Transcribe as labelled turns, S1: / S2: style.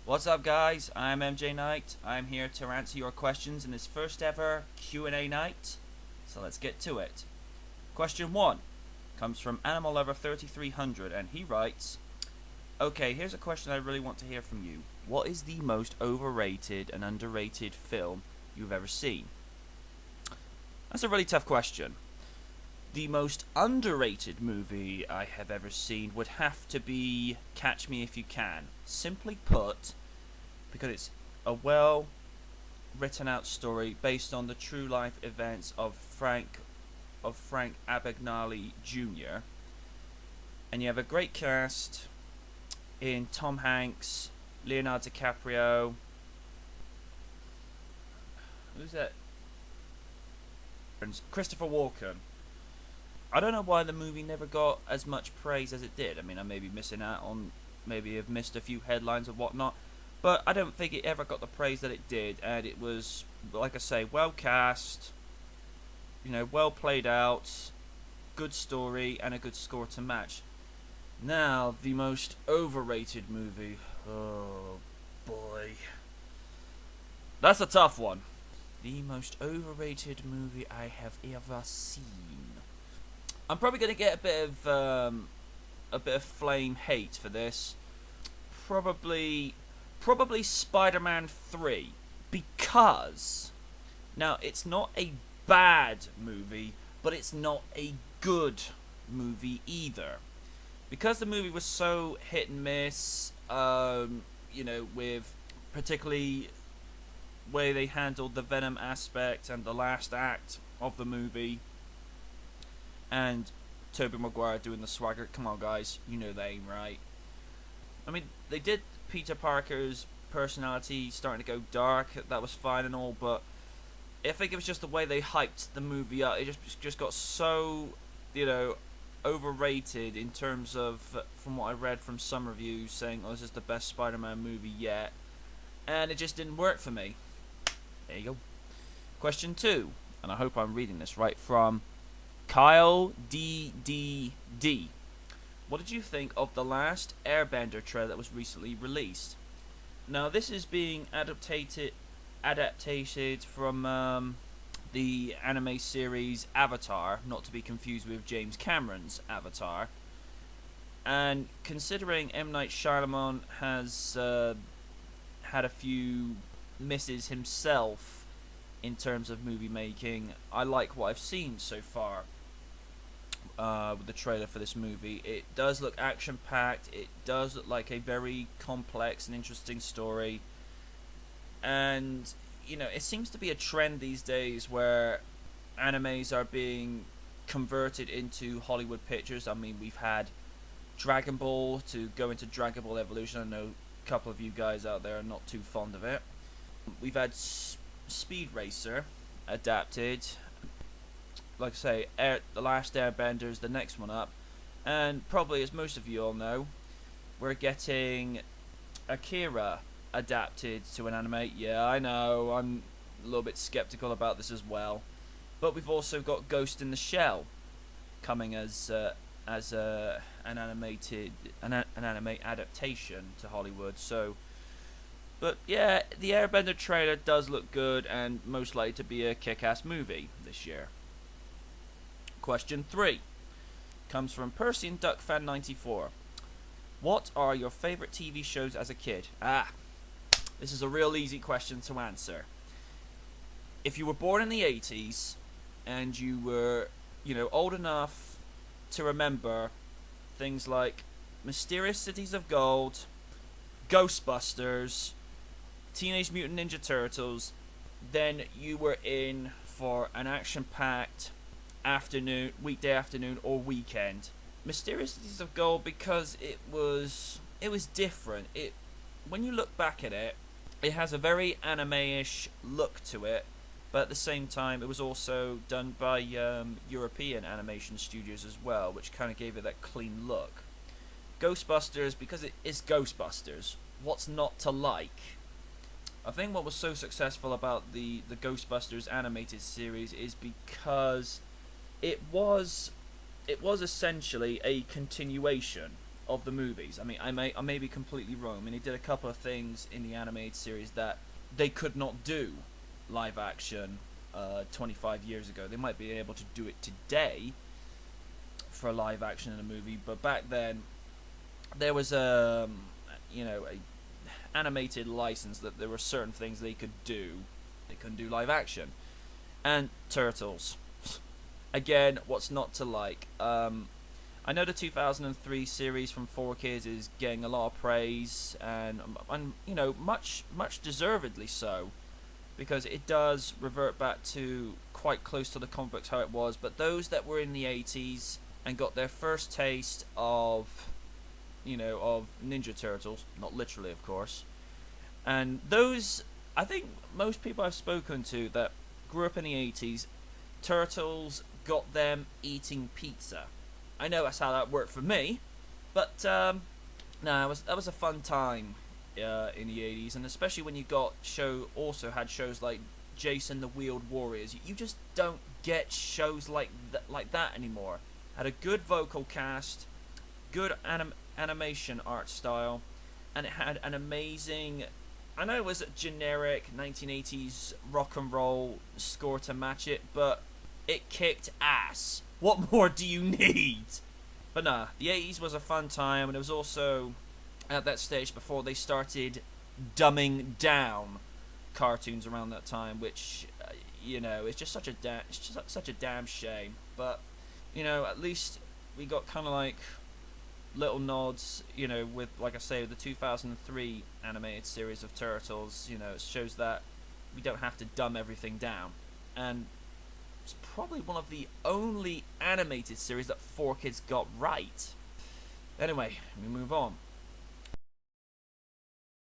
S1: What's up, guys? I'm MJ Knight. I'm here to answer your questions in this first ever Q&A night. So let's get to it. Question 1 comes from Animal Lover 3300, and he writes, "Okay, here's a question I really want to hear from you. What is the most overrated and underrated film you've ever seen?" That's a really tough question. The most underrated movie I have ever seen would have to be Catch Me If You Can. Simply put, because it's a well written out story based on the true life events of Frank Abagnale Jr. And you have a great cast in Tom Hanks, Leonardo DiCaprio. Who's that? Christopher Walken. I don't know why the movie never got as much praise as it did. I mean, I may be missing out on, maybe have missed a few headlines and whatnot, but I don't think it ever got the praise that it did, and it was, like I say, well cast, well played out, good story, and a good score to match. Now, the most overrated movie. Oh, boy. That's a tough one. The most overrated movie I have ever seen. I'm probably going to get a bit of flame hate for this. Probably Spider-Man 3, because now it's not a bad movie, but it's not a good movie either. Because the movie was so hit and miss, with particularly way they handled the Venom aspect and the last act of the movie. And Tobey Maguire doing the swagger. Come on, guys, you know the aim, right? I mean, they did Peter Parker's personality starting to go dark. That was fine and all, but I think it was just the way they hyped the movie up. It just got so, overrated in terms of, from what I read from some reviews saying, "Oh, this is the best Spider-Man movie yet," and it just didn't work for me. There you go. Question 2, and I hope I'm reading this right, from Kyle DDD. What did you think of the last Airbender trailer that was recently released? Now, this is being adapted from the anime series Avatar, not to be confused with James Cameron's Avatar. And considering M. Night Shyamalan has had a few misses himself in terms of movie making, I like what I've seen so far. With the trailer for this movie, it does look action-packed. It does look like a very complex and interesting story, and it seems to be a trend these days where animes are being converted into Hollywood pictures. I mean, we've had Dragon Ball to go into Dragon Ball Evolution. I know a couple of you guys out there are not too fond of it. We've had Speed Racer adapted. Like I say, The Last Airbender is the next one up. And probably, as most of you all know, we're getting Akira adapted to an anime. Yeah, I know, I'm a little bit skeptical about this as well. But we've also got Ghost in the Shell coming as an anime adaptation to Hollywood. So, but yeah, the Airbender trailer does look good and most likely to be a kick-ass movie this year. Question 3 comes from Persian Duck Fan 94. What are your favorite TV shows as a kid? This is a real easy question to answer. If you were born in the 80s and you were, old enough to remember things like Mysterious Cities of Gold, Ghostbusters, Teenage Mutant Ninja Turtles, then you were in for an action-packed weekday afternoon or weekend. Mysterious Cities of Gold, because it was different. When you look back at it, it has a very anime-ish look to it, but at the same time, it was also done by European animation studios as well, which kind of gave it that clean look. Ghostbusters, because it is Ghostbusters. What's not to like? I think what was so successful about the Ghostbusters animated series is because it was essentially a continuation of the movies. I mean, I may be completely wrong. I mean, they did a couple of things in the animated series that they could not do live action 25 years ago. They might be able to do it today for live action in a movie, but back then there was a animated license that there were certain things they could do. They couldn't do live action. And Turtles. Again, what's not to like? I know the 2003 series from 4Kids is getting a lot of praise, and much deservedly so, because it does revert back to quite close to the comic books how it was. But those that were in the 80s and got their first taste of Ninja Turtles, not literally, of course, and those, I think most people I've spoken to that grew up in the 80s, Turtles got them eating pizza. I know that's how that worked for me, but that was a fun time in the 80s, and especially when you also had shows like Jason the Wheeled Warriors. You just don't get shows like that anymore. Had a good vocal cast, good animation art style, and it had an amazing, I know it was a generic 1980s rock and roll score to match it, but it kicked ass. What more do you need? But nah, the 80s was a fun time, and it was also at that stage before they started dumbing down cartoons around that time, which it's just such a damn shame. But at least we got kind of like little nods, with, like I say, the 2003 animated series of Turtles. It shows that we don't have to dumb everything down, and it's probably one of the only animated series that 4Kids got right. Anyway, we move on.